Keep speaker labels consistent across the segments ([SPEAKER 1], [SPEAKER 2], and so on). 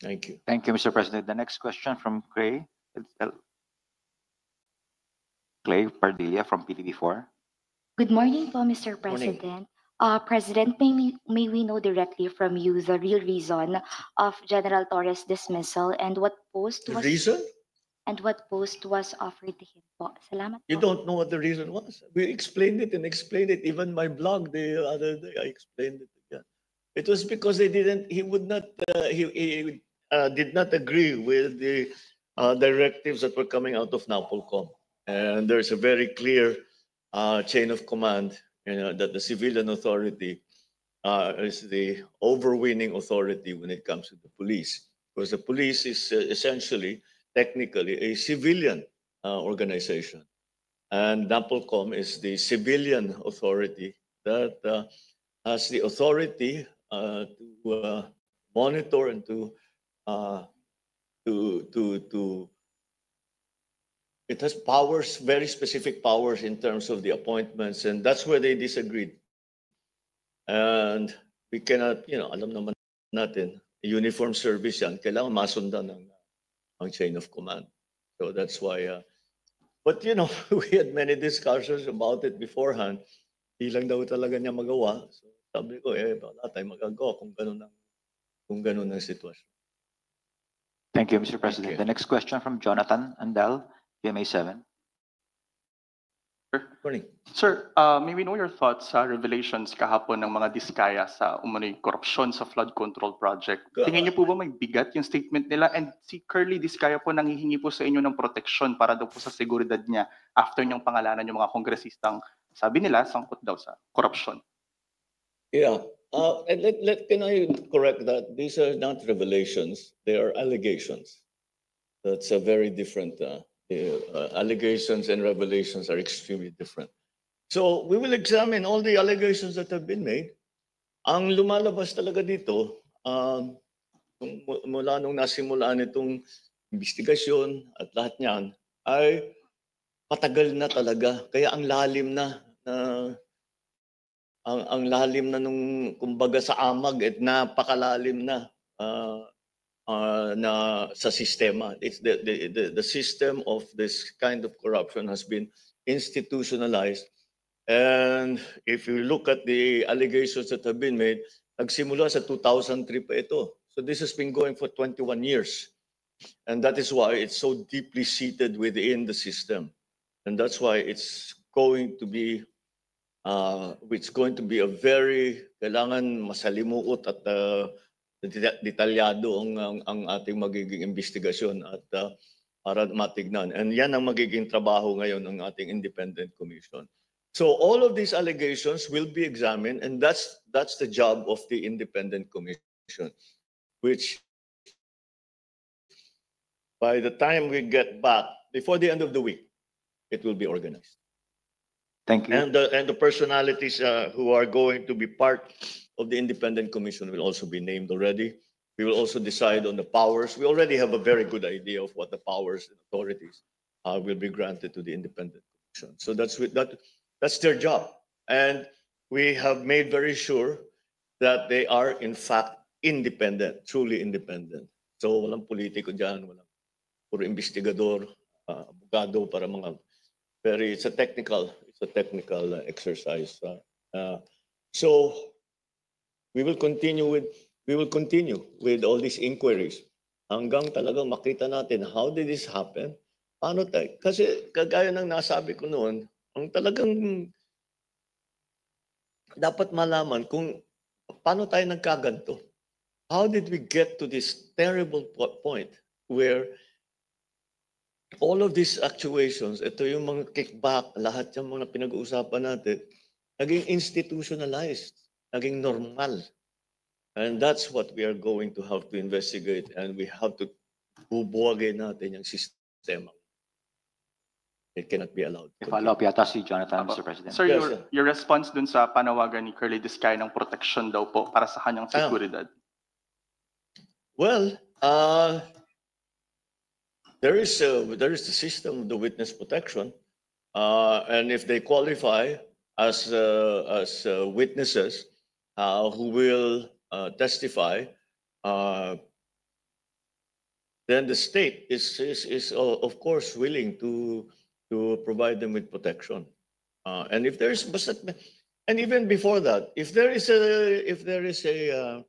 [SPEAKER 1] Thank you.
[SPEAKER 2] Thank you, Mr. President. The next question from Clay Pardilla from PTV4.
[SPEAKER 3] Good morning po, Mr.
[SPEAKER 1] Morning.
[SPEAKER 3] President. President, may we know directly from you the real reason of General Torres' dismissal and what post
[SPEAKER 1] The
[SPEAKER 3] was
[SPEAKER 1] reason?
[SPEAKER 3] Offered to him po? Salamat
[SPEAKER 1] You
[SPEAKER 3] po.
[SPEAKER 1] don't know what the reason was. We explained it and explained it. Even my blog the other day, I explained it again. It was because he would not, he did not agree with the directives that were coming out of NAPOLCOM. And there's a very clear chain of command, that the civilian authority is the overweening authority when it comes to the police. Because the police is essentially, technically, a civilian organization. And NAPOLCOM is the civilian authority that has the authority to monitor and it has powers, very specific powers in terms of the appointments, and that's where they disagreed. And we cannot, alam naman natin, uniform service yan, kailangan masundan ang chain of command. So that's why, but we had many discussions about it beforehand. Di lang daw talaga niya magawa. So sabi ko, wala tayong magagawa kung ganun ang sitwasyon.
[SPEAKER 2] Thank you, Mr. President.
[SPEAKER 1] you.
[SPEAKER 2] The next question from Jonathan Andal, PMA7.
[SPEAKER 1] Morning.
[SPEAKER 4] Sir, may we know your thoughts sa revelations kahapon ng mga diskaya sa umano'y korupsyon sa flood control project? Tingin niyo po ba may bigat yung statement nila? And si Curly Diskaya po nanghihingi po sa inyo ng proteksyon para daw po sa seguridad niya after niyang pangalanan yung mga kongresistang sabi nila sangkot daw sa korupsyon.
[SPEAKER 1] Yeah. Can I correct that? These are not revelations. They are allegations. That's a very different. Allegations and revelations are extremely different. So we will examine all the allegations that have been made. Ang lumalabas talaga dito, mula nung nasimulaan itong investigasyon at lahat niyan, ay patagal na talaga. Kaya ang lalim na ang lalim na nung kumbaga sa amag at napakalalim na sa sistema. It's the system of this kind of corruption has been institutionalized. And if you look at the allegations that have been made, nagsimula sa 2003 pa ito. So this has been going for 21 years. And that is why it's so deeply seated within the system. And that's why it's going to be a very kailangan masalimuot at detalyado ang ating magiging investigasyon at para matignan. And yan ang magiging trabaho ngayon ng ating independent commission. So all of these allegations will be examined, and that's the job of the independent commission, which by the time we get back, before the end of the week, it will be organized.
[SPEAKER 2] Thank you.
[SPEAKER 1] And the personalities who are going to be part of the independent commission will also be named already. We will also decide on the powers. We already have a very good idea of what the powers and authorities will be granted to the independent commission. So that's their job. And we have made very sure that they are in fact independent, truly independent. So walang politiko dyan, walang puro investigador, abogado para mga it's a technical exercise. So we will continue with all these inquiries hanggang talagang makita natin how did this happen? Paano tayo? Kasi kagaya ng nasabi ko noon, ang talagang dapat malaman kung paano tayo nagkaganto. How did we get to this terrible point where all of these actuations, ito yung mga kickback, lahat yung mga pinag-uusapan natin, naging institutionalized, naging normal. And that's what we are going to have to investigate, and we have to bubuwagin natin yung sistema. It cannot be allowed.
[SPEAKER 2] Follow up yata si Jonathan, Mr. President.
[SPEAKER 4] Sir,
[SPEAKER 1] Yes,
[SPEAKER 4] your response dun sa panawagan ni Curly Diskaya ng protection daw po para sa kanyang seguridad.
[SPEAKER 1] Well, there is the system of the witness protection, and if they qualify as witnesses who will testify, then the state is of course willing to provide them with protection. And if there's and even before that, if there is a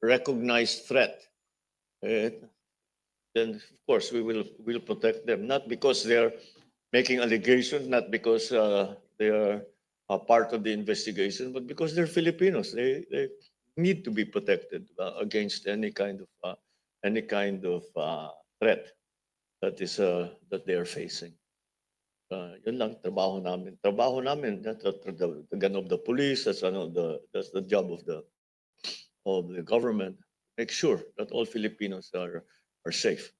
[SPEAKER 1] recognized threat, then of course we'll protect them, not because they're making allegations, not because they are a part of the investigation, but because they're Filipinos. They need to be protected against any kind of threat that is that they are facing. Yun lang trabaho namin. Trabaho namin, that's the gun of the police. That's the job of the government. Make sure that all Filipinos are safe.